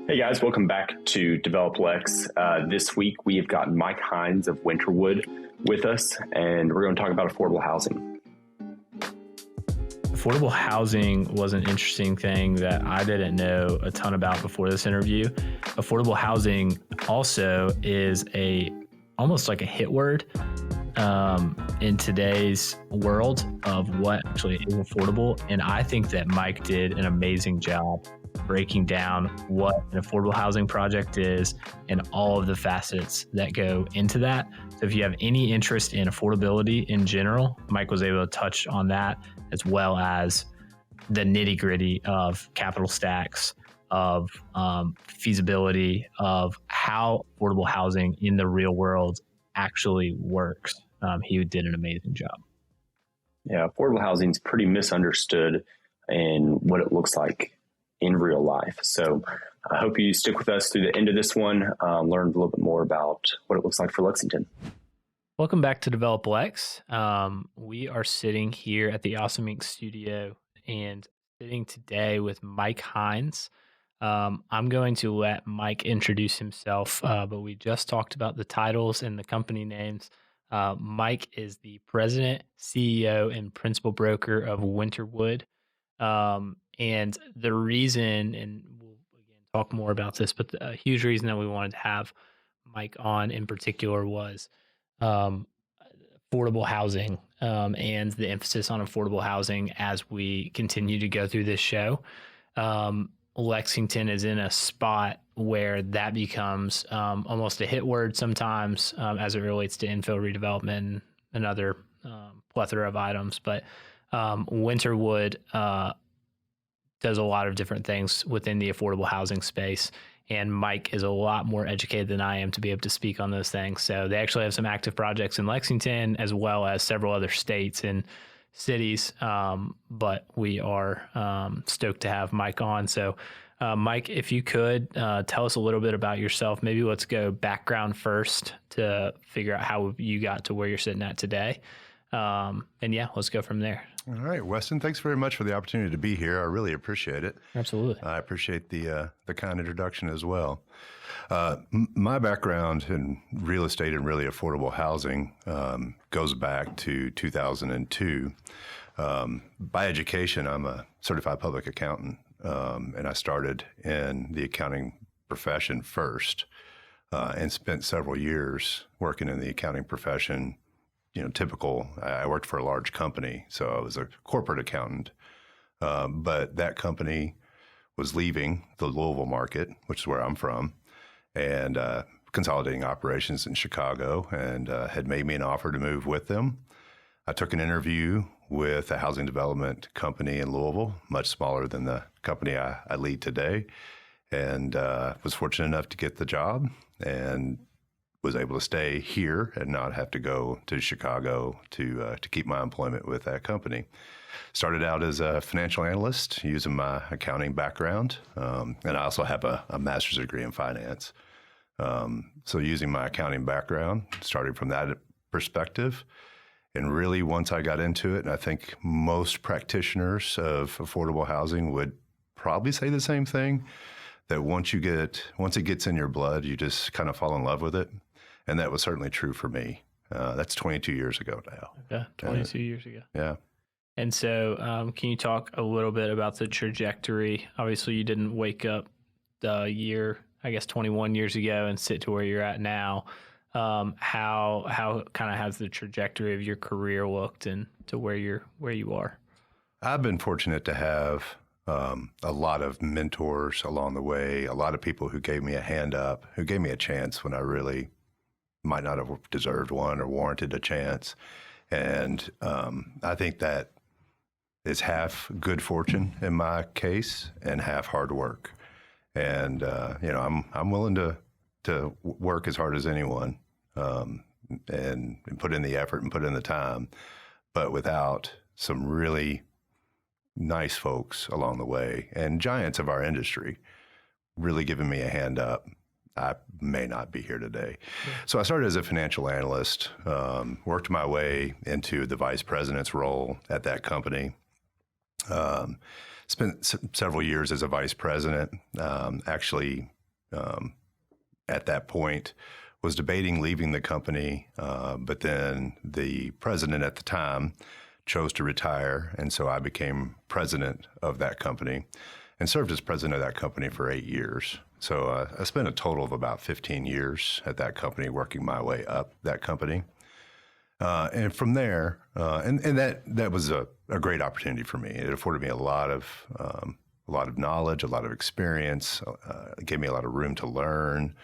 Hey guys, welcome back to DevelopLex. This week we have got Mike Hynes of Winterwood with us, and we're going to talk about affordable housing. Affordable housing was an interesting thing that I didn't know a ton about before this interview. Affordable housing also is almost like a hit word in today's world of what actually is affordable. And I think that Mike did an amazing job breaking down what an affordable housing project is and all of the facets that go into that. So if you have any interest in affordability in general, Mike was able to touch on that, as well as the nitty gritty of capital stacks, of feasibility, of how affordable housing in the real world actually works. He did an amazing job. Yeah, affordable housing is pretty misunderstood in what it looks like in real life. So I hope you stick with us through the end of this one, learn a little bit more about what it looks like for Lexington. Welcome back to DevelopLex. We are sitting here at the Awesome Inc. studio and sitting today with Mike Hynes. I'm going to let Mike introduce himself, but we just talked about the titles and the company names. Mike is the president, CEO, and principal broker of Winterwood. And the reason, and we'll again talk more about this, but a huge reason that we wanted to have Mike on in particular was affordable housing and the emphasis on affordable housing as we continue to go through this show. Lexington is in a spot where that becomes almost a hit word sometimes as it relates to infill redevelopment and other plethora of items. But Winterwood does a lot of different things within the affordable housing space. And Mike is a lot more educated than I am to be able to speak on those things. So they actually have some active projects in Lexington, as well as several other states and cities. But we are stoked to have Mike on. So Mike, if you could tell us a little bit about yourself, maybe let's go background first to figure out how you got to where you're sitting at today. And yeah, let's go from there. All right, Weston, thanks very much for the opportunity to be here. I really appreciate it. Absolutely. I appreciate the kind introduction as well. My background in real estate and really affordable housing goes back to 2002. By education, I'm a certified public accountant, and I started in the accounting profession first and spent several years working in the accounting profession. Typical, I worked for a large company, so I was a corporate accountant. But that company was leaving the Louisville market, which is where I'm from, and consolidating operations in Chicago, and had made me an offer to move with them. I took an interview with a housing development company in Louisville, much smaller than the company I lead today, and was fortunate enough to get the job and was able to stay here and not have to go to Chicago to keep my employment with that company. Started out as a financial analyst using my accounting background, and I also have a master's degree in finance. So using my accounting background, starting from that perspective, and really once I got into it, and I think most practitioners of affordable housing would probably say the same thing, that once it gets in your blood, you just kind of fall in love with it. And that was certainly true for me. That's 22 years ago now. Okay, 22 years ago. Yeah. And so can you talk a little bit about the trajectory? Obviously, you didn't wake up the year, 21 years ago and sit to where you're at now. How kind of has the trajectory of your career looked and to where you are? I've been fortunate to have a lot of mentors along the way, a lot of people who gave me a hand up, who gave me a chance when I really might not have deserved one or warranted a chance. And I think that is half good fortune in my case and half hard work. And, I'm willing to work as hard as anyone and put in the effort and put in the time, but without some really nice folks along the way and giants of our industry really giving me a hand up, I may not be here today. Yeah. So I started as a financial analyst, worked my way into the vice president's role at that company, spent several years as a vice president, actually at that point was debating leaving the company, but then the president at the time chose to retire, and so I became president of that company and served as president of that company for 8 years. So I spent a total of about 15 years at that company, working my way up that company. And from there, and that was a great opportunity for me. It afforded me a lot of knowledge, a lot of experience. It gave me a lot of room to learn,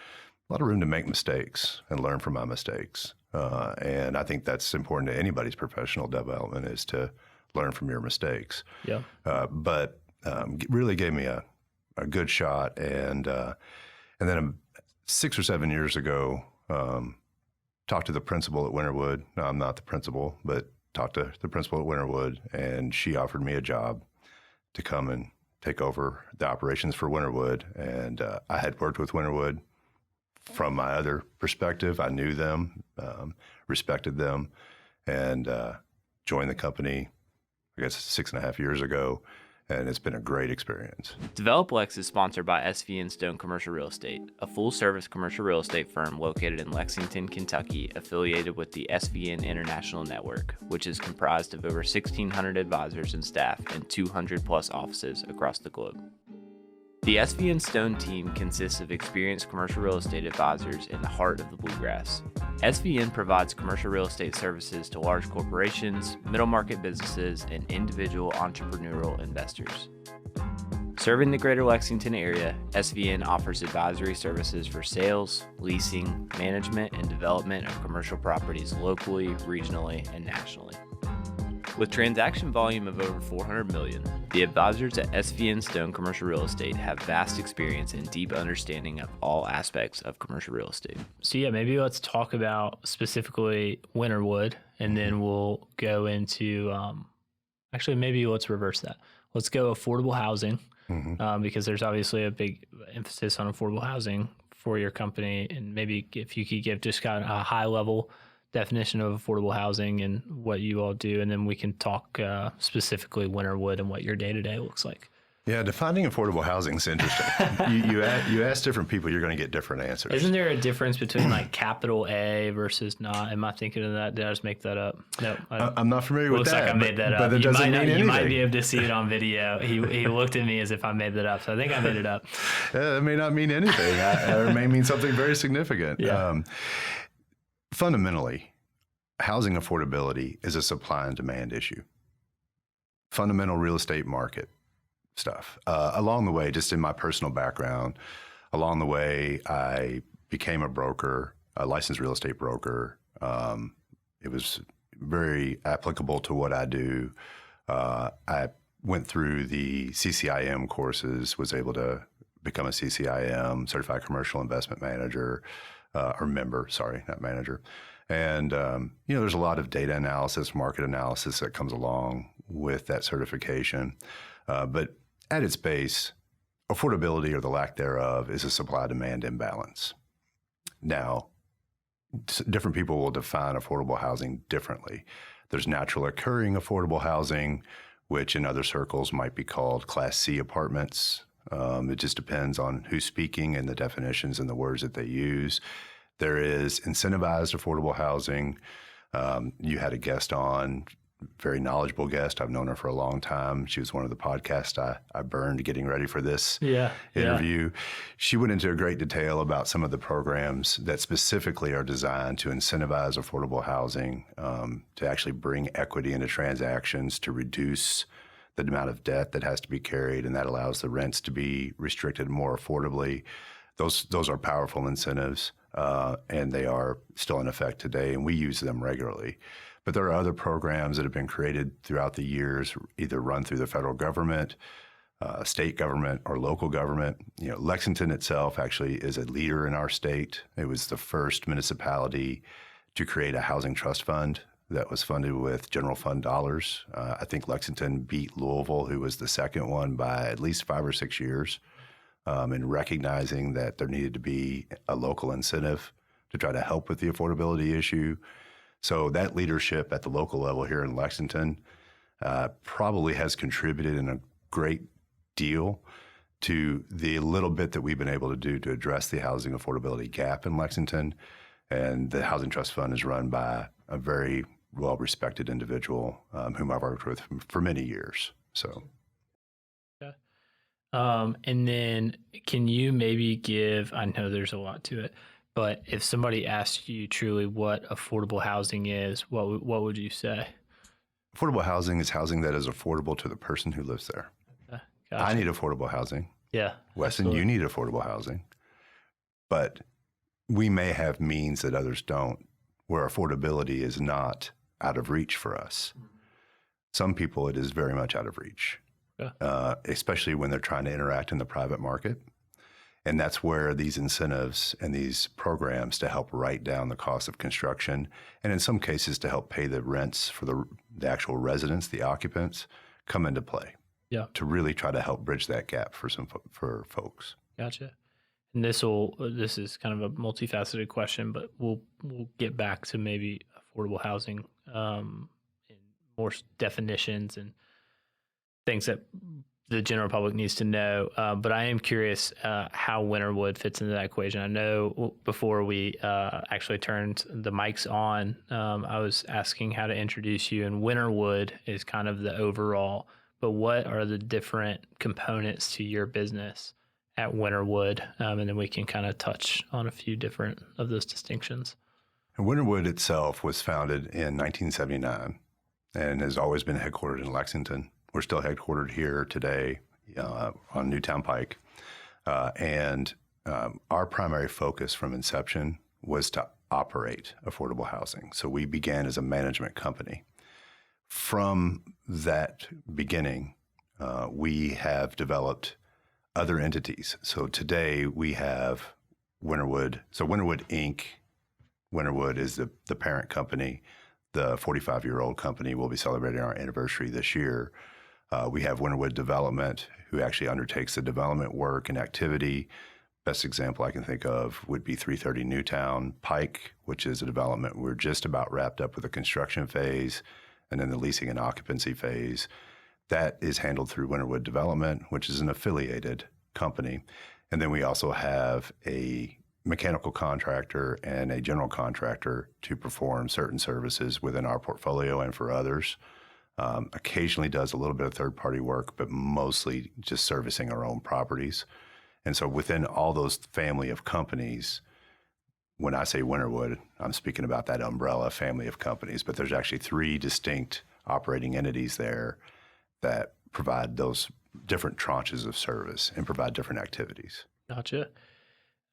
a lot of room to make mistakes and learn from my mistakes. And I think that's important to anybody's professional development, is to learn from your mistakes. Yeah. But really gave me a good shot. And then 6 or 7 years ago, talked to the principal at Winterwood. No, I'm not the principal, but talked to the principal at Winterwood, and she offered me a job to come and take over the operations for Winterwood. And I had worked with Winterwood from my other perspective. I knew them, respected them, and joined the company, I guess, 6.5 years ago. And it's been a great experience. DevelopLex is sponsored by SVN Stone Commercial Real Estate, a full-service commercial real estate firm located in Lexington, Kentucky, affiliated with the SVN International Network, which is comprised of over 1,600 advisors and staff and 200-plus offices across the globe. The SVN Stone team consists of experienced commercial real estate advisors in the heart of the Bluegrass. SVN provides commercial real estate services to large corporations, middle market businesses, and individual entrepreneurial investors. Serving the greater Lexington area, SVN offers advisory services for sales, leasing, management, and development of commercial properties locally, regionally, and nationally. With transaction volume of over $400 million, the advisors at SVN Stone Commercial Real Estate have vast experience and deep understanding of all aspects of commercial real estate. So yeah, maybe let's talk about specifically Winterwood, and then we'll go into, actually maybe let's reverse that. Let's go affordable housing, because there's obviously a big emphasis on affordable housing for your company. And maybe if you could give just kind of a high level definition of affordable housing and what you all do, and then we can talk specifically Winterwood and what your day-to-day looks like. Yeah, defining affordable housing is interesting. you ask different people, you're going to get different answers. Isn't there a difference between like capital A versus not? Am I thinking of that? Did I just make that up? No, I'm not familiar with that. Looks like I made that up. But it doesn't mean anything. You might be able to see it on video. He looked at me as if I made that up, so I think I made it up. It may not mean anything, or it may mean something very significant. Yeah. Fundamentally, housing affordability is a supply and demand issue. Fundamental real estate market stuff. Along the way, just in my personal background, along the way, I became a broker, a licensed real estate broker. It was very applicable to what I do. I went through the CCIM courses, was able to become a CCIM, Certified Commercial Investment Manager, or member, sorry, not manager. And, there's a lot of data analysis, market analysis that comes along with that certification. But at its base, affordability or the lack thereof is a supply-demand imbalance. Now, different people will define affordable housing differently. There's natural occurring affordable housing, which in other circles might be called Class C apartments. It just depends on who's speaking and the definitions and the words that they use. There is incentivized affordable housing. You had a guest on, very knowledgeable guest. I've known her for a long time. She was one of the podcasts I burned getting ready for this interview. Yeah. She went into a great detail about some of the programs that specifically are designed to incentivize affordable housing, to actually bring equity into transactions, to reduce the amount of debt that has to be carried, and that allows the rents to be restricted more affordably. Those are powerful incentives, and they are still in effect today, and we use them regularly. But there are other programs that have been created throughout the years, either run through the federal government, state government, or local government. Lexington itself actually is a leader in our state. It was the first municipality to create a housing trust fund that was funded with general fund dollars. I think Lexington beat Louisville, who was the second one, by at least 5 or 6 years, in recognizing that there needed to be a local incentive to try to help with the affordability issue. So that leadership at the local level here in Lexington probably has contributed in a great deal to the little bit that we've been able to do to address the housing affordability gap in Lexington. And the Housing Trust Fund is run by a very well-respected individual whom I've worked with for many years. So, okay. And then can you maybe give, I know there's a lot to it, but if somebody asked you truly what affordable housing is, what would you say? Affordable housing is housing that is affordable to the person who lives there. Okay. Gotcha. I need affordable housing. Yeah. Weston, absolutely. you need affordable housing. But we may have means that others don't, where affordability is not out of reach for us. Some people, it is very much out of reach, especially when they're trying to interact in the private market. And that's where these incentives and these programs to help write down the cost of construction, and in some cases to help pay the rents for the actual residents, the occupants, come into play. Yeah. To really try to help bridge that gap for folks. Gotcha. And this is kind of a multifaceted question, but we'll get back to maybe affordable housing and more definitions and things that the general public needs to know. But I am curious how Winterwood fits into that equation. I know before we actually turned the mics on, I was asking how to introduce you, and Winterwood is kind of the overall, but what are the different components to your business at Winterwood? And then we can kind of touch on a few different of those distinctions. And Winterwood itself was founded in 1979 and has always been headquartered in Lexington. We're still headquartered here today on Newtown Pike. And our primary focus from inception was to operate affordable housing. So we began as a management company. From that beginning, we have developed other entities. So today we have Winterwood. So Winterwood Inc., Winterwood is the parent company. The 45-year-old company will be celebrating our anniversary this year. We have Winterwood Development, who actually undertakes the development work and activity. Best example I can think of would be 330 Newtown Pike, which is a development we're just about wrapped up with the construction phase and then the leasing and occupancy phase. That is handled through Winterwood Development, which is an affiliated company. And then we also have a mechanical contractor and a general contractor to perform certain services within our portfolio and for others. Occasionally does a little bit of third-party work, but mostly just servicing our own properties. And so within all those family of companies, when I say Winterwood, I'm speaking about that umbrella family of companies, but there's actually 3 distinct operating entities there that provide those different tranches of service and provide different activities. Gotcha.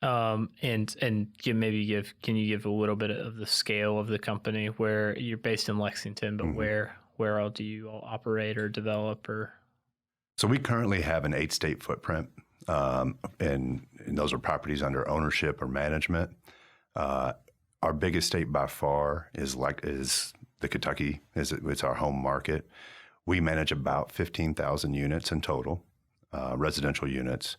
And can you give a little bit of the scale of the company, where you're based in Lexington, but where all do you all operate or develop? Or so we currently have an 8-state footprint, and those are properties under ownership or management. Our biggest state by far is the Kentucky. It's our home market. We manage about 15,000 units in total, residential units.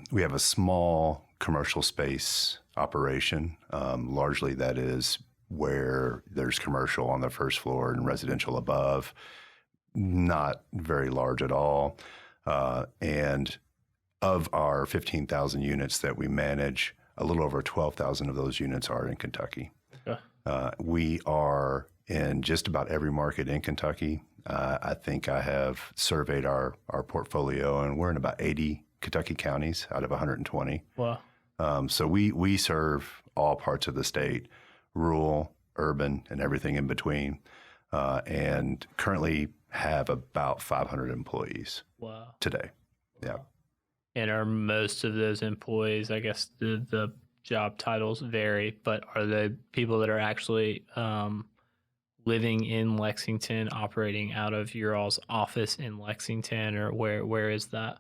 We have a small commercial space operation. Largely that is where there's commercial on the first floor and residential above, not very large at all. And of our 15,000 units that we manage, a little over 12,000 of those units are in Kentucky. Okay. We are in just about every market in Kentucky. I think I have surveyed our portfolio, and we're in about 80 Kentucky counties out of 120. Wow. So we serve all parts of the state, rural, urban, and everything in between, and currently have about 500 employees. Wow. Today. Yeah. And are most of those employees, I guess the job titles vary, but are they people that are actually living in Lexington, operating out of your all's office in Lexington, or where is that?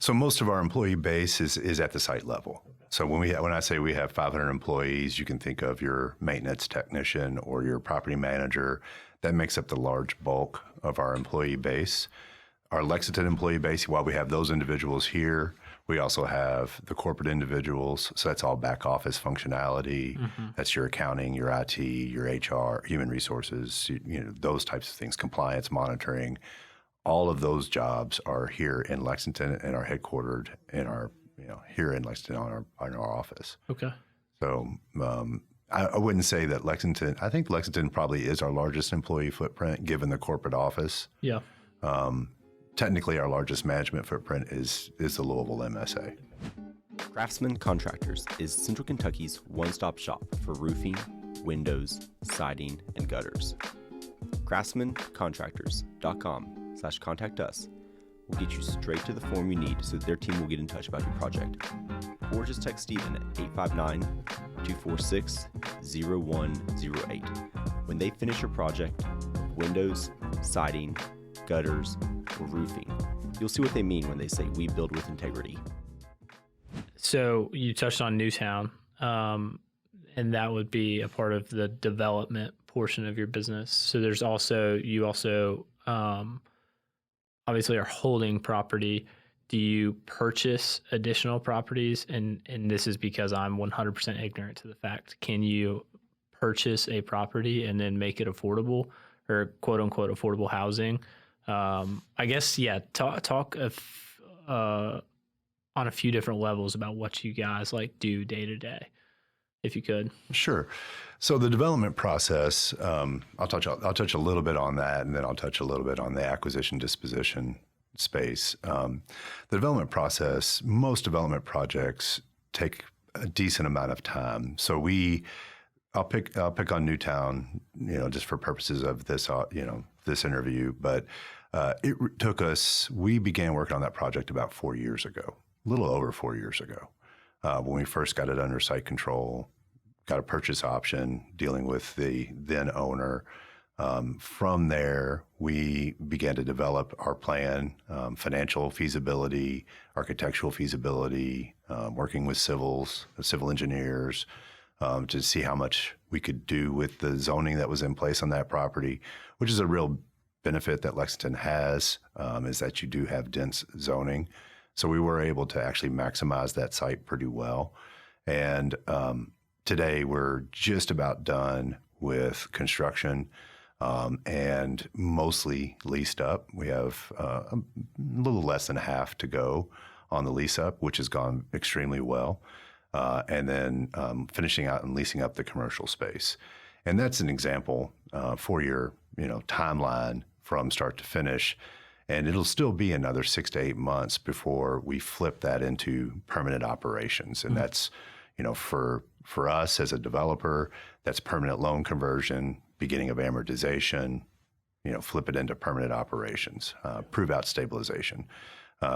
So most of our employee base is at the site level. So when I say we have 500 employees, you can think of your maintenance technician or your property manager. That makes up the large bulk of our employee base. Our Lexington employee base, while we have those individuals here, we also have the corporate individuals. So that's all back office functionality. Mm-hmm. That's your accounting, your IT, your HR, human resources, those types of things, compliance monitoring. All of those jobs are here in Lexington and are headquartered in our, here in Lexington on our office. Okay. So I wouldn't say that Lexington. I think Lexington probably is our largest employee footprint, given the corporate office. Yeah. Technically, our largest management footprint is the Louisville MSA. Craftsman Contractors is Central Kentucky's one-stop shop for roofing, windows, siding, and gutters. CraftsmanContractors.com/contact us will get you straight to the form you need so that their team will get in touch about your project. Or just text Stephen at 859-246-0108. When they finish your project, windows, siding, gutters, or roofing, you'll see what they mean when they say we build with integrity. So you touched on Newtown, and that would be a part of the development portion of your business. So there's also, you also obviously are holding property. Do you purchase additional properties? And this is because I'm 100% ignorant to the fact. Can you purchase a property and then make it affordable, or quote unquote affordable housing? I guess, yeah, talk on a few different levels about what you guys like do day to day, if you could. Sure. So the development process, I'll touch a little bit on that, and then I'll touch a little bit on the acquisition disposition space. The development process, most development projects take a decent amount of time. So I'll pick on Newtown, just for purposes of this, this interview. But it took us. We began working on that project about 4 years ago, a little over 4 years ago, when we first got it under site control, got a purchase option, dealing with the then owner. From there, we began to develop our plan, financial feasibility, architectural feasibility, working with civil engineers, to see how much we could do with the zoning that was in place on that property, which is a real benefit that Lexington has, is that you do have dense zoning. So we were able to actually maximize that site pretty well. And today we're just about done with construction, and mostly leased up. We have a little less than half to go on the lease up, which has gone extremely well. And then finishing out and leasing up the commercial space. And that's an example for your timeline from start to finish. And it'll still be another 6 to 8 months before we flip that into permanent operations. And that's, for us as a developer, that's permanent loan conversion, beginning of amortization, flip it into permanent operations, prove out stabilization.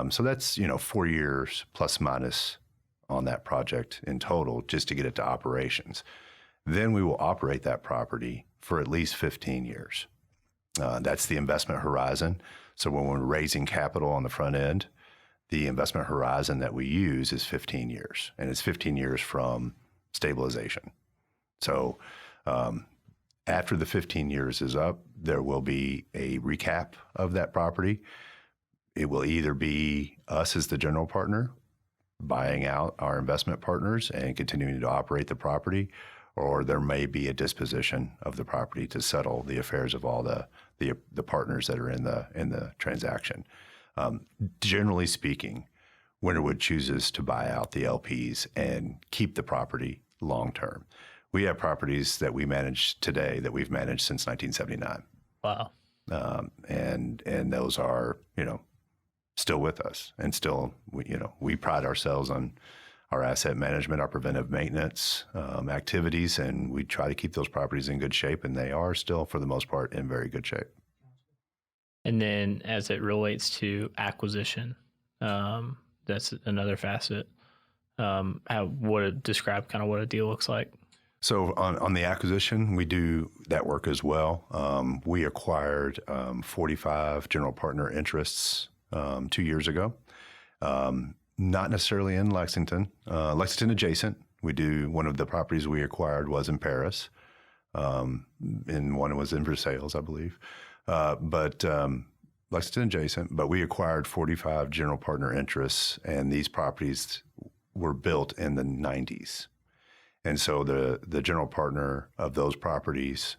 So that's, 4 years plus minus on that project in total, just to get it to operations. Then we will operate that property for at least 15 years. That's the investment horizon. So when we're raising capital on the front end, the investment horizon that we use is 15 years, and it's 15 years from stabilization. So after the 15 years is up, there will be a recap of that property. It will either be us as the general partner buying out our investment partners and continuing to operate the property, or there may be a disposition of the property to settle the affairs of all the partners that are in the transaction. Generally speaking, Winterwood chooses to buy out the LPs and keep the property long term. We have properties that we manage today that we've managed since 1979. Wow. And those are, still with us, and still, we pride ourselves on our asset management, our preventive maintenance activities, and we try to keep those properties in good shape, and they are still, for the most part, in very good shape. And then as it relates to acquisition, that's another facet. Describe kind of what a deal looks like. So on the acquisition, we do that work as well. We acquired 45 general partner interests 2 years ago. Not necessarily in Lexington, Lexington adjacent. One of the properties we acquired was in Paris, and one was in Versailles, I believe. But Lexington adjacent, but we acquired 45 general partner interests, and these properties were built in the 90s. And so the general partner of those properties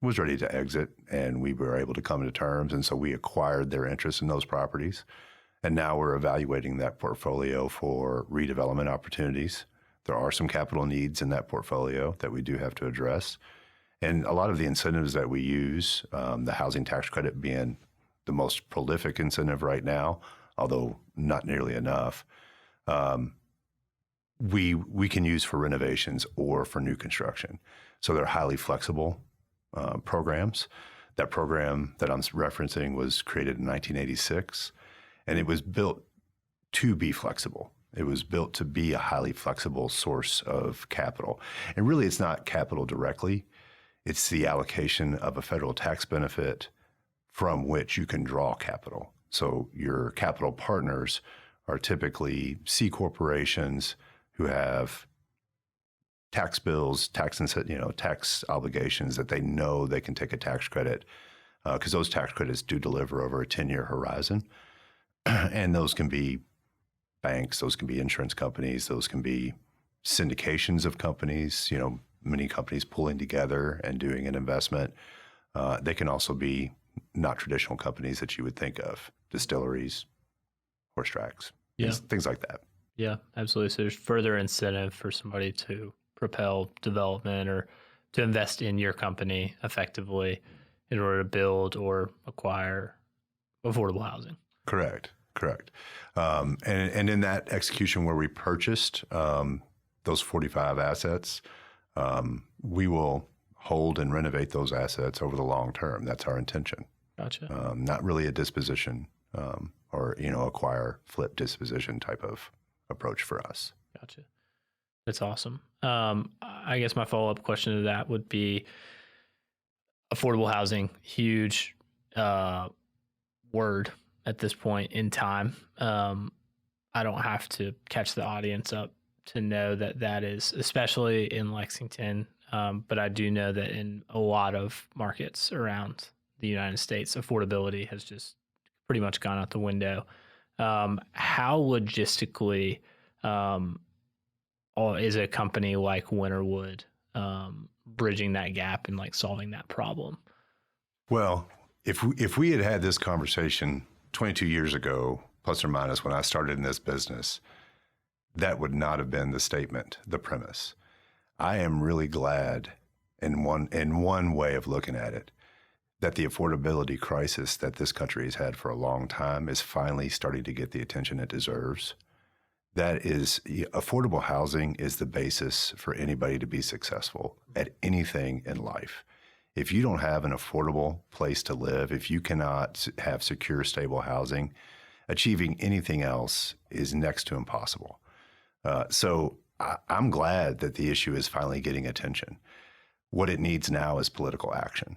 was ready to exit, and we were able to come to terms. And so we acquired their interest in those properties. And now we're evaluating that portfolio for redevelopment opportunities. There are some capital needs in that portfolio that we do have to address. And a lot of the incentives that we use, the housing tax credit being the most prolific incentive right now, although not nearly enough, we can use for renovations or for new construction. So they're highly flexible programs. That program that I'm referencing was created in 1986, and it was built to be flexible. It was built to be a highly flexible source of capital. And really, it's not capital directly. It's the allocation of a federal tax benefit from which you can draw capital. So your capital partners are typically C corporations who have tax bills, tax obligations that they know they can take a tax credit, because those tax credits do deliver over a 10-year horizon. And those can be banks, those can be insurance companies, those can be syndications of companies, many companies pulling together and doing an investment. They can also be not traditional companies that you would think of, distilleries, horse tracks, things like that. Yeah, absolutely. So there's further incentive for somebody to propel development or to invest in your company effectively in order to build or acquire affordable housing. Correct. And in that execution where we purchased those 45 assets, we will hold and renovate those assets over the long term. That's our intention. Gotcha. Not really a disposition or acquire, flip disposition type of approach for us. Gotcha. That's awesome. I guess my follow-up question to that would be affordable housing, huge word at this point in time. I don't have to catch the audience up to know that is, especially in Lexington, but I do know that in a lot of markets around the United States, affordability has just pretty much gone out the window. How logistically is a company like Winterwood bridging that gap and solving that problem? Well, if we had had this conversation 22 years ago, plus or minus, when I started in this business, that would not have been the statement, the premise. I am really glad in one way of looking at it, that the affordability crisis that this country has had for a long time is finally starting to get the attention it deserves. That is, affordable housing is the basis for anybody to be successful at anything in life. If you don't have an affordable place to live, if you cannot have secure, stable housing, achieving anything else is next to impossible. So I'm glad that the issue is finally getting attention. What it needs now is political action.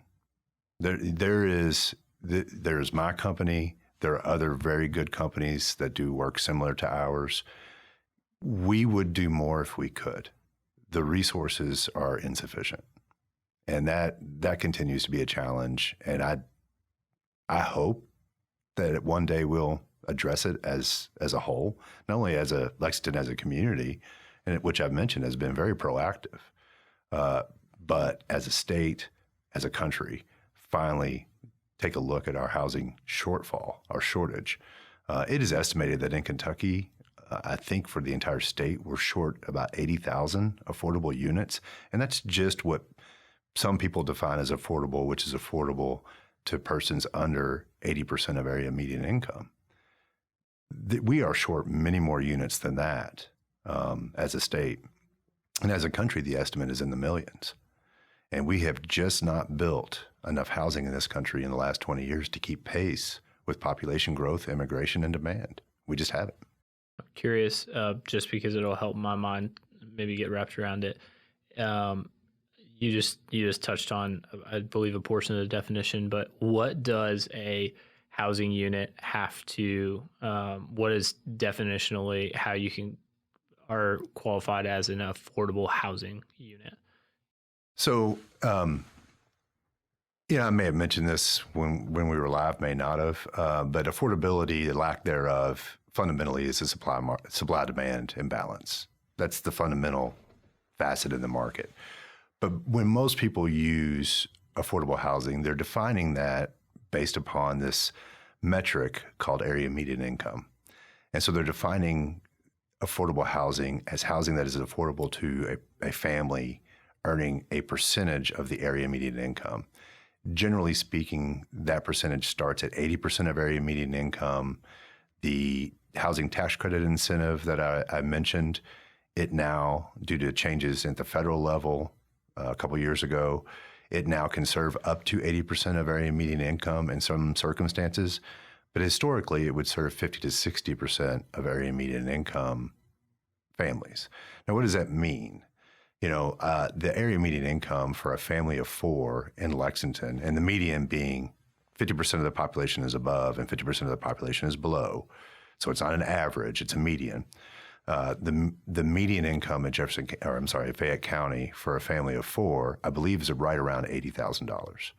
There's my company. There are other very good companies that do work similar to ours. We would do more if we could. The resources are insufficient. And that continues to be a challenge. And I hope that one day we'll address it as a whole, not only as a Lexington as a community, and which I've mentioned has been very proactive, but as a state, as a country, finally take a look at our housing shortfall, our shortage. It is estimated that in Kentucky, I think for the entire state, we're short about 80,000 affordable units. And that's just what some people define as affordable, which is affordable to persons under 80% of area median income. We are short many more units than that as a state. And as a country, the estimate is in the millions. And we have just not built enough housing in this country in the last 20 years to keep pace with population growth, immigration, and demand. We just haven't. I'm curious, just because it'll help my mind maybe get wrapped around it. You just touched on, I believe, a portion of the definition, but what does a housing unit have to, what is definitionally how you are qualified as an affordable housing unit? So, I may have mentioned this when we were live, may not have, but affordability, the lack thereof, fundamentally is a supply-demand imbalance. That's the fundamental facet in the market. But when most people use affordable housing, they're defining that based upon this metric called area median income. And so they're defining affordable housing as housing that is affordable to a family earning a percentage of the area median income. Generally speaking, that percentage starts at 80% of area median income. The housing tax credit incentive that I mentioned, it now, due to changes at the federal level a couple years ago, it now can serve up to 80% of area median income in some circumstances. But historically, it would serve 50 to 60% of area median income families. Now, what does that mean? The area median income for a family of 4 in Lexington, and the median being 50% of the population is above and 50% of the population is below. So it's not an average, it's a median. The median income in Fayette County for a family of 4, I believe, is right around $80,000.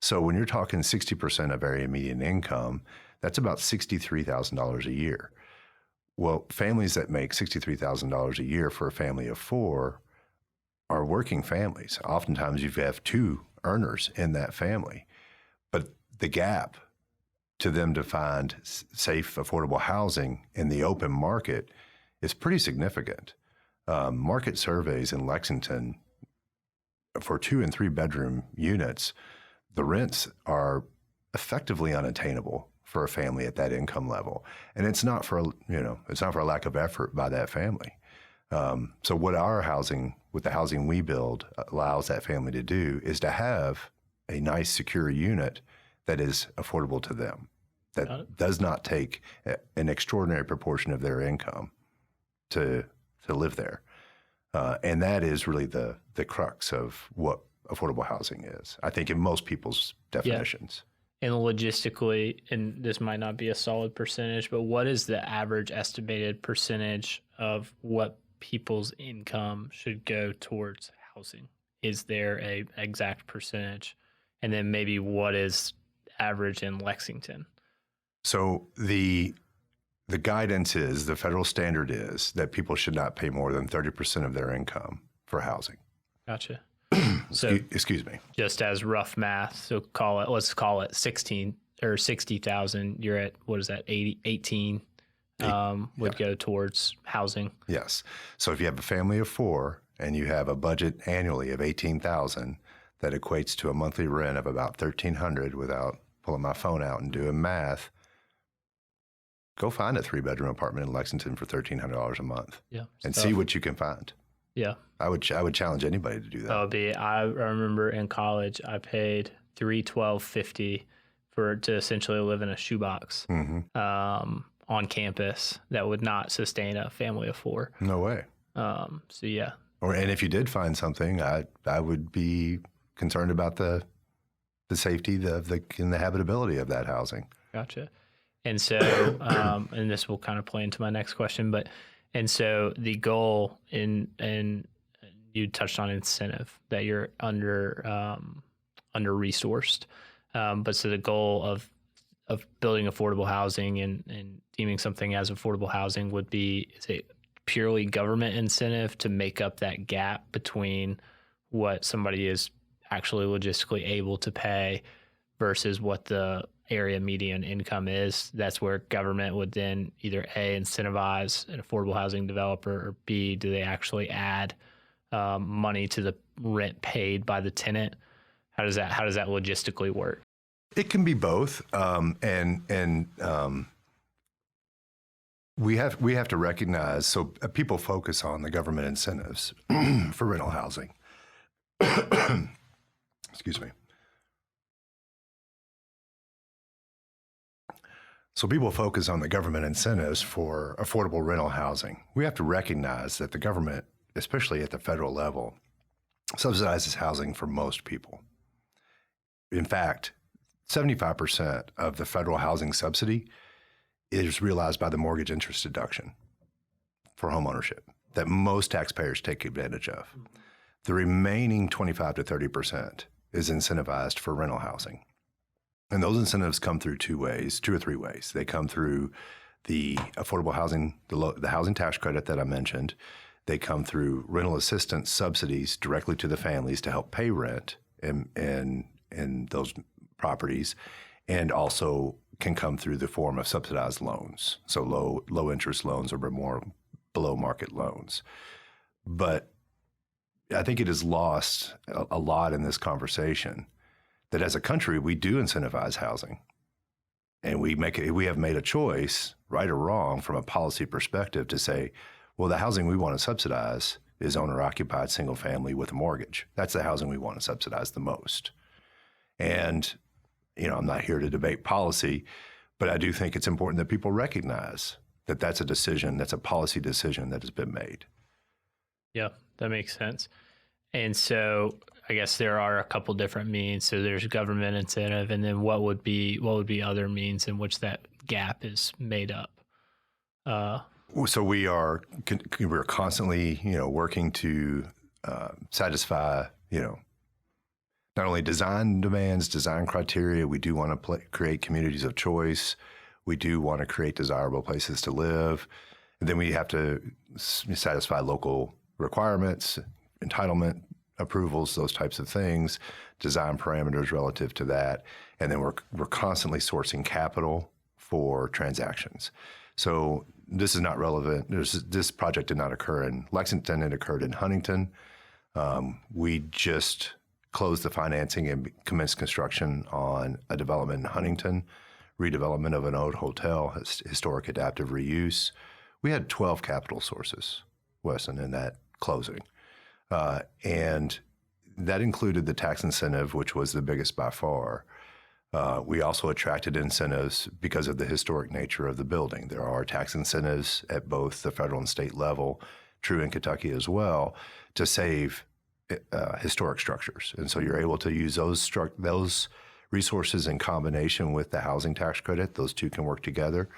So when you're talking 60% of area median income, that's about $63,000 a year. Well, families that make $63,000 a year for a family of 4 are working families. Oftentimes you have 2 earners in that family, but the gap to them to find safe, affordable housing in the open market is pretty significant. Market surveys in Lexington for 2 and 3 bedroom units, the rents are effectively unattainable for a family at that income level. And it's not for a lack of effort by that family. So what the housing we build allows that family to do is to have a nice, secure unit that is affordable to them, that does not take an extraordinary proportion of their income to live there. And that is really the crux of what affordable housing is, I think, in most people's definitions. And logistically, and this might not be a solid percentage, but what is the average estimated percentage of what people's income should go towards housing? Is there a exact percentage? And then maybe what is average in Lexington? So the guidance is, the federal standard is that people should not pay more than 30% of their income for housing. Gotcha. So excuse me. Just as rough math, so let's call it 16 or 60,000. You're at, what is that, 18 would go towards housing. Yes. So if you have a family of 4 and you have a budget annually of 18,000, that equates to a monthly rent of about $1,300 without pulling my phone out and doing math. Go find a 3-bedroom apartment in Lexington for $1,300 a month. Yeah. And see what you can find. Yeah. I would challenge anybody to do that. I remember in college I paid $312.50 to essentially live in a shoebox on campus that would not sustain a family of 4. No way. So yeah. And if you did find something, I would be concerned about the safety and the habitability of that housing. Gotcha. And so, and this will kind of play into my next question, and so the goal and you touched on incentive that you're under resourced. But so the goal of building affordable housing and deeming something as affordable housing would be, is it purely government incentive to make up that gap between what somebody is actually logistically able to pay versus what the area median income is? That's where government would then either A, incentivize an affordable housing developer, or B, do they actually add money to the rent paid by the tenant? How does that logistically work? It can be both, we have to recognize. So people focus on the government incentives for rental housing. Excuse me. So people focus on the government incentives for affordable rental housing. We have to recognize that the government, especially at the federal level, subsidizes housing for most people. In fact, 75% of the federal housing subsidy is realized by the mortgage interest deduction for homeownership that most taxpayers take advantage of. The remaining 25 to 30% is incentivized for rental housing. And those incentives come through 2 or 3 ways. They come through the affordable housing, the housing tax credit that I mentioned. They come through rental assistance subsidies directly to the families to help pay rent in those properties, and also can come through the form of subsidized loans. So low interest loans or more below market loans. But I think it is lost a lot in this conversation that as a country, we do incentivize housing. And we have made a choice, right or wrong, from a policy perspective to say, well, the housing we want to subsidize is owner-occupied single family with a mortgage. That's the housing we want to subsidize the most. And, I'm not here to debate policy, but I do think it's important that people recognize that that's a decision, that's a policy decision that has been made. Yeah, that makes sense. And so I guess there are a couple different means. So there's government incentive, and then what would be other means in which that gap is made up? So we're constantly, working to satisfy, not only design demands, design criteria. We do want to create communities of choice. We do want to create desirable places to live. And then we have to satisfy local requirements, entitlement approvals, those types of things, design parameters relative to that. And then we're constantly sourcing capital for transactions. So this is not relevant. This project did not occur in Lexington. It occurred in Huntington. We just closed the financing and commenced construction on a development in Huntington, redevelopment of an old hotel, historic adaptive reuse. We had 12 capital sources, Weston, in that closing. And that included the tax incentive, which was the biggest by far. We also attracted incentives because of the historic nature of the building. There are tax incentives at both the federal and state level, true in Kentucky as well, to save historic structures. And so you're able to use those resources in combination with the housing tax credit. Those two can work together.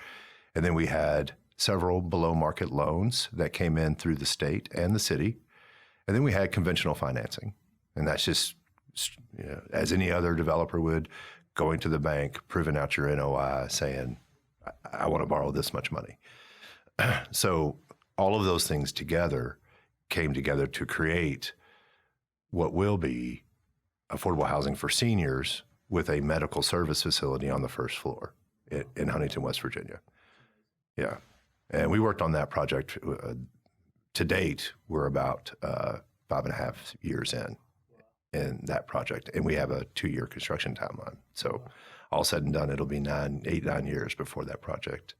And then we had several below market loans that came in through the state and the city. And then we had conventional financing. And that's just, as any other developer would, going to the bank, proving out your NOI, saying, I want to borrow this much money. So all of those things together came together to create what will be affordable housing for seniors with a medical service facility on the first floor in Huntington, West Virginia. Yeah. And we worked on that project. To date, we're about 5.5 years in that project, and we have a 2-year construction timeline. So all said and done, it'll be 9 years before that project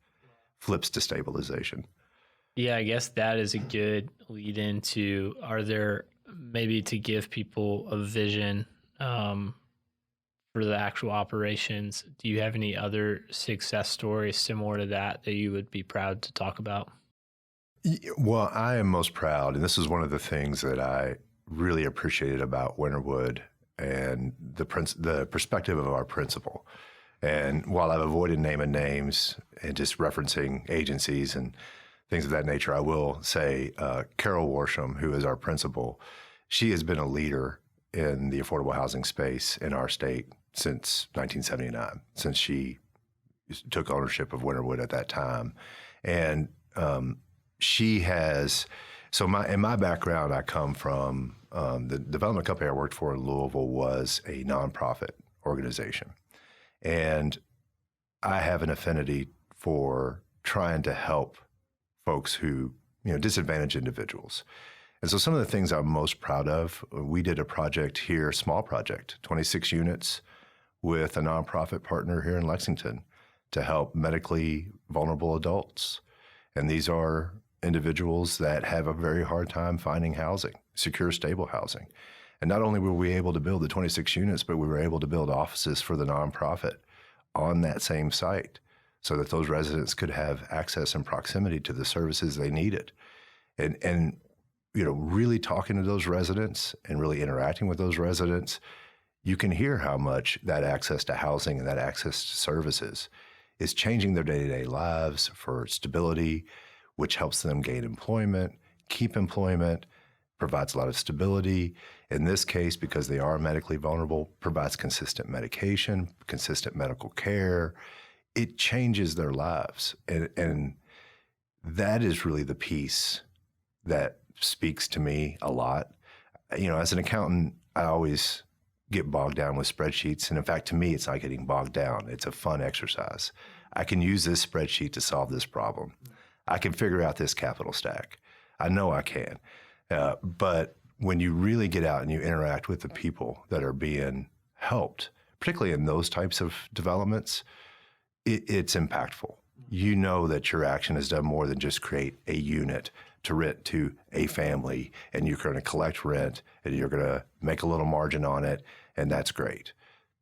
flips to stabilization. Yeah, I guess that is a good lead into, are there maybe to give people a vision for the actual operations? Do you have any other success stories similar to that you would be proud to talk about? Well, I am most proud, and this is one of the things that I really appreciated about Winterwood and the perspective of our principal. And while I've avoided naming names and just referencing agencies and things of that nature, I will say Carol Worsham, who is our principal, she has been a leader in the affordable housing space in our state since 1979, since she took ownership of Winterwood at that time. And she has, in my background, I come from the development company I worked for in Louisville was a nonprofit organization. And I have an affinity for trying to help folks who, disadvantaged individuals. And so some of the things I'm most proud of, we did a project here, small project, 26 units with a nonprofit partner here in Lexington to help medically vulnerable adults. And these are individuals that have a very hard time finding housing, secure, stable housing. And not only were we able to build the 26 units, but we were able to build offices for the nonprofit on that same site so that those residents could have access and proximity to the services they needed. And really talking to those residents and really interacting with those residents, you can hear how much that access to housing and that access to services is changing their day-to-day lives for stability, which helps them gain employment, keep employment, provides a lot of stability. In this case, because they are medically vulnerable, provides consistent medication, consistent medical care. It changes their lives. And that is really the piece that speaks to me a lot. As an accountant, I always get bogged down with spreadsheets. And in fact, to me, it's not getting bogged down. It's a fun exercise. I can use this spreadsheet to solve this problem. I can figure out this capital stack. I know I can. But when you really get out and you interact with the people that are being helped, particularly in those types of developments, it's impactful. You know that your action has done more than just create a unit to rent to a family, and you're going to collect rent and you're going to make a little margin on it, and that's great.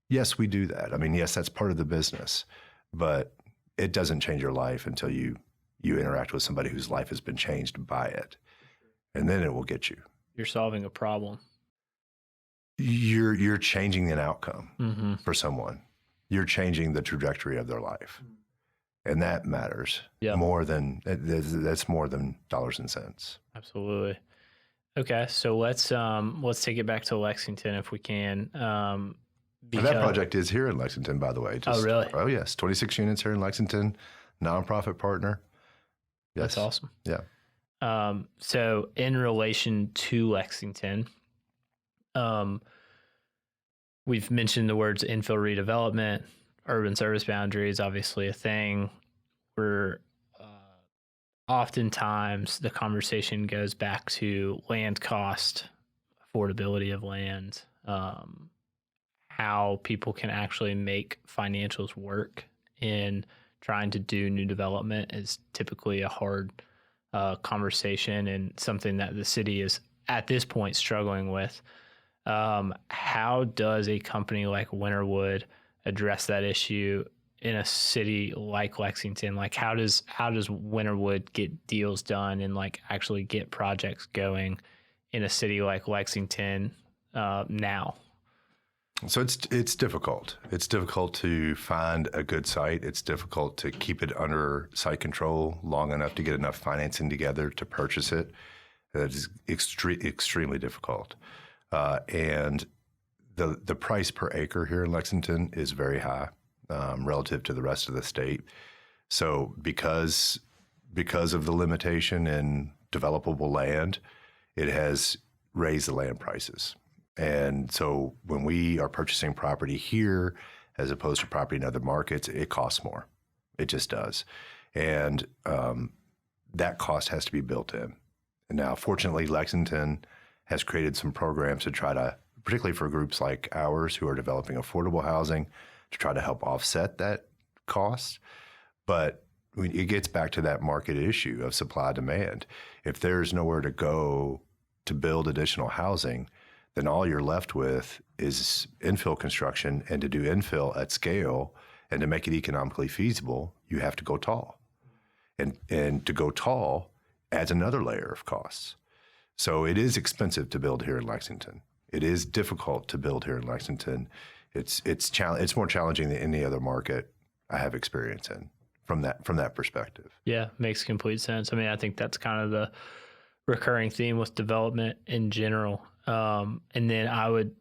Yes, we do that. I mean, yes, that's part of the business, but it doesn't change your life until you interact with somebody whose life has been changed by it, and then it will get you. You're solving a problem. You're changing an outcome for someone. You're changing the trajectory of their life. And that matters more than, that's more than dollars and cents. Absolutely. Okay. So let's take it back to Lexington if we can. And that project is here in Lexington, by the way. Oh, really? Oh, yes. 26 units here in Lexington, nonprofit partner. Yes. That's awesome. Yeah. So in relation to Lexington, we've mentioned the words infill redevelopment, urban service boundaries, obviously a thing. Where oftentimes the conversation goes back to land cost, affordability of land, how people can actually make financials work in trying to do new development is typically a hard conversation and something that the city is at this point struggling with. How does a company like Winterwood address that issue in a city like Lexington? Like how does Winterwood get deals done and like actually get projects going in a city like Lexington now? So it's difficult. It's difficult to find a good site. It's difficult to keep it under site control long enough to get enough financing together to purchase it. That is extremely difficult. And the price per acre here in Lexington is very high relative to the rest of the state. So because of the limitation in developable land, it has raised the land prices. And so when we are purchasing property here, as opposed to property in other markets, it costs more. It just does. And that cost has to be built in. And now, fortunately, Lexington has created some programs to try to, particularly for groups like ours who are developing affordable housing, to try to help offset that cost. But it gets back to that market issue of supply demand. If there's nowhere to go to build additional housing, then all you're left with is infill construction. And to do infill at scale and to make it economically feasible, you have to go tall. And to go tall adds another layer of costs. So it is expensive to build here in Lexington. It is difficult to build here in Lexington. It's more challenging than any other market I have experience in from that perspective. Yeah, makes complete sense. I mean, I think that's kind of the recurring theme with development in general. And then I would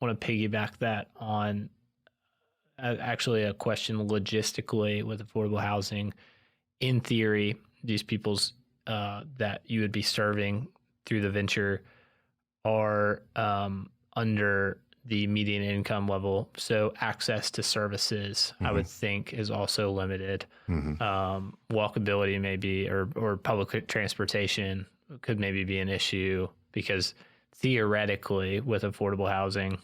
want to piggyback that on actually a question logistically with affordable housing. In theory, these people's that you would be serving through the venture are under the median income level. So access to services, I would think, is also limited. Walkability maybe, or public transportation could maybe be an issue because theoretically with affordable housing,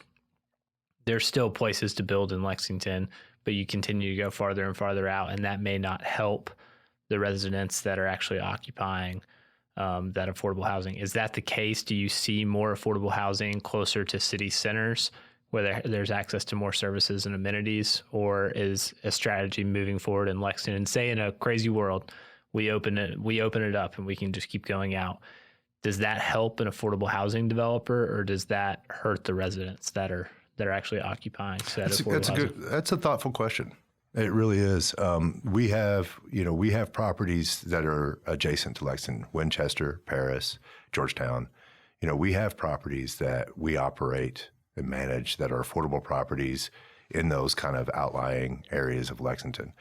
there's still places to build in Lexington, but you continue to go farther and farther out, and that may not help the residents that are actually occupying that affordable housing. Is that the case? Do you see more affordable housing closer to city centers where there's access to more services and amenities, or is a strategy moving forward in Lexington? Say in a crazy world, we open it up and we can just keep going out. Does that help an affordable housing developer, or does that hurt the residents that are actually occupying said affordable housing? That's a thoughtful question. It really is. We have properties that are adjacent to Lexington, Winchester, Paris, Georgetown. We have properties that we operate and manage that are affordable properties in those kind of outlying areas of Lexington.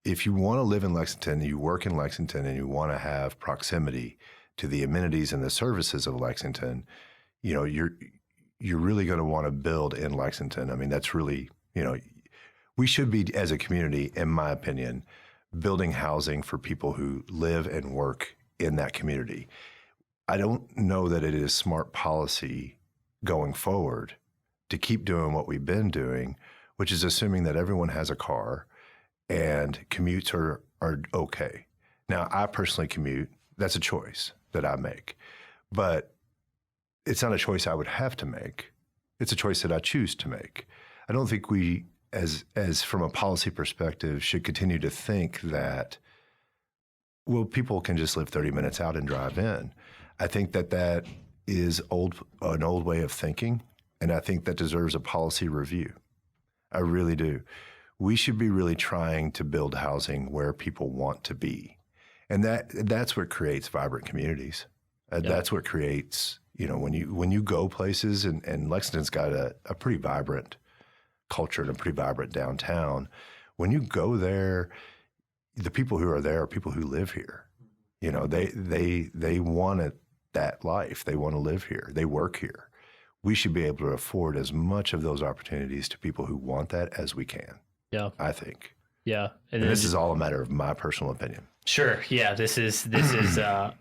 If you want to live in Lexington, you work in Lexington, and you want to have proximity to the amenities and the services of Lexington, you're really going to want to build in Lexington. I mean, that's really, we should be, as a community, in my opinion, building housing for people who live and work in that community. I don't know that it is smart policy going forward to keep doing what we've been doing, which is assuming that everyone has a car and commutes are okay. Now, I personally commute. That's a choice that I make. But it's not a choice I would have to make. It's a choice that I choose to make. I don't think we, as from a policy perspective, should continue to think that, well, people can just live 30 minutes out and drive in. I think that is an old way of thinking, and I think that deserves a policy review. I really do. We should be really trying to build housing where people want to be. And that's what creates vibrant communities. That's what creates, when you go places, and Lexington's got a pretty vibrant culture and a pretty vibrant downtown. When you go there, the people who are there are people who live here. They want that life. They want to live here. They work here. We should be able to afford as much of those opportunities to people who want that as we can. Yeah, I think. Yeah, and this is all a matter of my personal opinion. Sure. Yeah, this is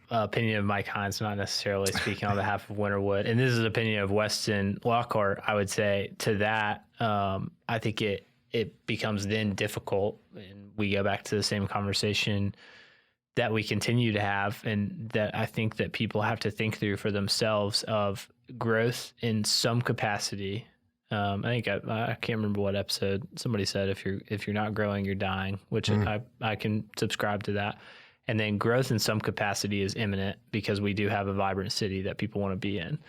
opinion of Mike Hynes, not necessarily speaking on behalf of Winterwood, and this is an opinion of Weston Lockhart. I would say to that, I think it becomes then difficult, and we go back to the same conversation that we continue to have, and that I think that people have to think through for themselves of growth in some capacity. I think I can't remember what episode somebody said, if you're not growing, you're dying, which I can subscribe to that. And then growth in some capacity is imminent because we do have a vibrant city that people want to be in.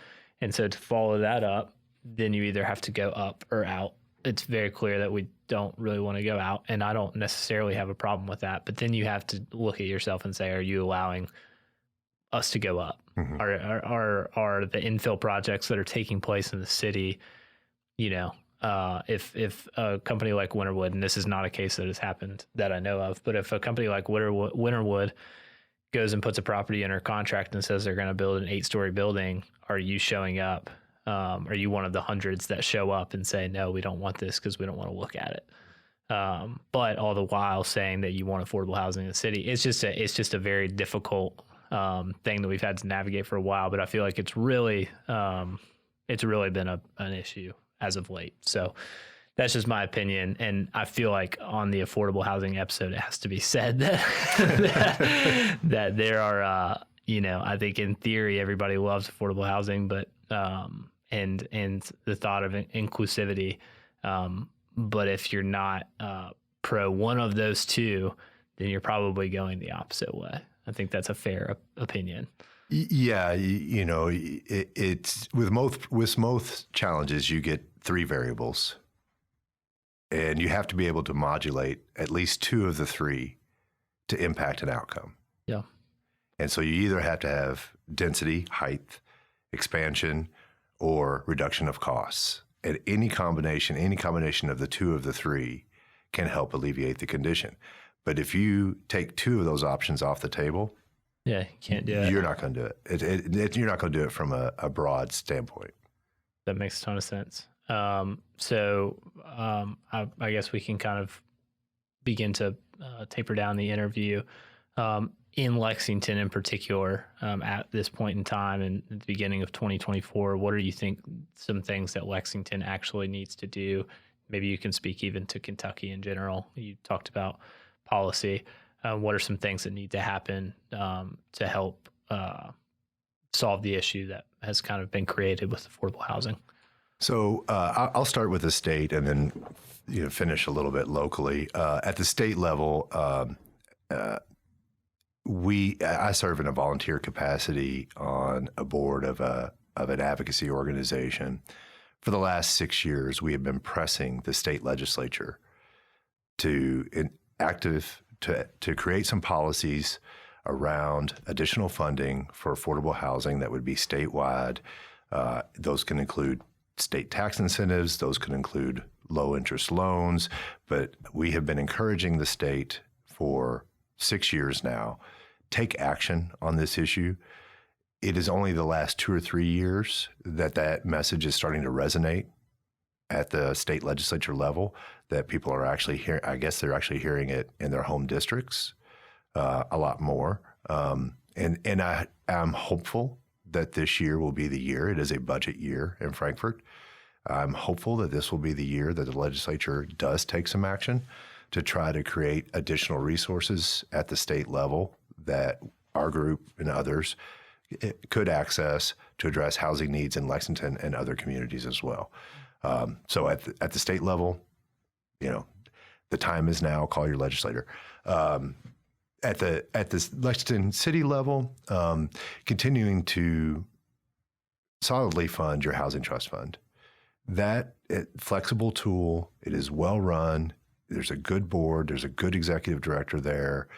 And so to follow that up, then you either have to go up or out. It's very clear that we don't really want to go out, and I don't necessarily have a problem with that. But then you have to look at yourself and say, are you allowing us to go up? Mm-hmm. Are the infill projects that are taking place in the city, if a company like Winterwood, and this is not a case that has happened that I know of, but if a company like Winterwood goes and puts a property under contract and says they're going to build an 8-story building, are you showing up? Are you one of the hundreds that show up and say, no, we don't want this because we don't want to look at it? But all the while saying that you want affordable housing in the city, it's just a very difficult thing that we've had to navigate for a while. But I feel like it's really been an issue as of late. So that's just my opinion. And I feel like on the affordable housing episode, it has to be said that that there are, I think in theory, everybody loves affordable housing, but and the thought of inclusivity. But if you're not pro one of those two, then you're probably going the opposite way. I think that's a fair opinion. Yeah, it's with most challenges, you get 3 variables, and you have to be able to modulate at least 2 of the 3 to impact an outcome. Yeah. And so you either have to have density, height, expansion, or reduction of costs. And any combination of the 2 of the 3 can help alleviate the condition. But if you take 2 of those options off the table, you can't do it. You're not going to do it. You're not going to do it from a broad standpoint. That makes a ton of sense. I guess we can kind of begin to taper down the interview. In Lexington in particular, at this point in time and at the beginning of 2024, what do you think some things that Lexington actually needs to do? Maybe you can speak even to Kentucky in general. You talked about policy. What are some things that need to happen to help solve the issue that has kind of been created with affordable housing? So I'll start with the state and then finish a little bit locally. At the state level, I serve in a volunteer capacity on a board of an advocacy organization. For the last 6 years, we have been pressing the state legislature to create some policies around additional funding for affordable housing that would be statewide. Those can include state tax incentives. Those can include low interest loans. But we have been encouraging the state for 6 years now, take action on this issue. it is only the last 2 or 3 years that message is starting to resonate at the state legislature level, that people are actually hearing. I guess they're actually hearing it in their home districts a lot more. And I'm hopeful that this year will be the year. It is a budget year in Frankfort. I'm hopeful that this will be the year that the legislature does take some action to try to create additional resources at the state level that our group and others could access to address housing needs in Lexington and other communities as well. So at the state level, the time is now. Call your legislator. At the Lexington city level, continuing to solidly fund your housing trust fund. That flexible tool, it is well run. There's a good board. There's a good executive director there.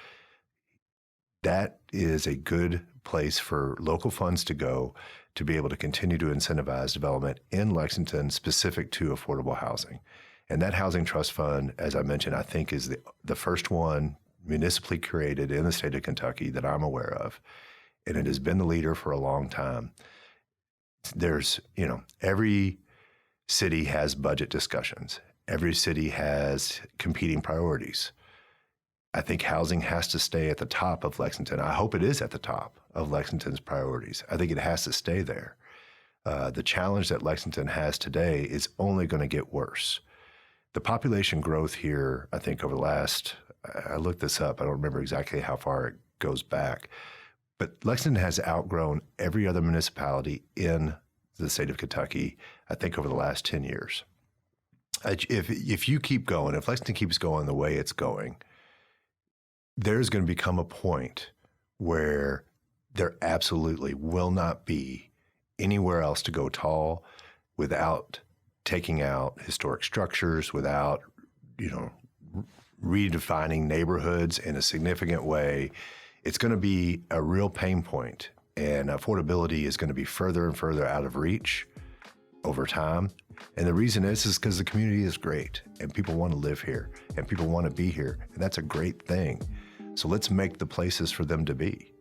That is a good place for local funds to go to be able to continue to incentivize development in Lexington specific to affordable housing. And that housing trust fund, as I mentioned, I think is the first one municipally created in the state of Kentucky that I'm aware of. And it has been the leader for a long time. There's, every city has budget discussions. Every city has competing priorities. I think housing has to stay at the top of Lexington. I hope it is at the top of Lexington's priorities. I think it has to stay there. The challenge that Lexington has today is only going to get worse. The population growth here, I think over the last, I looked this up, I don't remember exactly how far it goes back, but Lexington has outgrown every other municipality in the state of Kentucky, I think over the last 10 years. If you keep going, if Lexington keeps going the way it's going, there's going to become a point where there absolutely will not be anywhere else to go tall without taking out historic structures, without, redefining neighborhoods in a significant way. It's going to be a real pain point, and affordability is going to be further and further out of reach over time. And the reason is because the community is great and people want to live here and people want to be here. And that's a great thing. So let's make the places for them to be.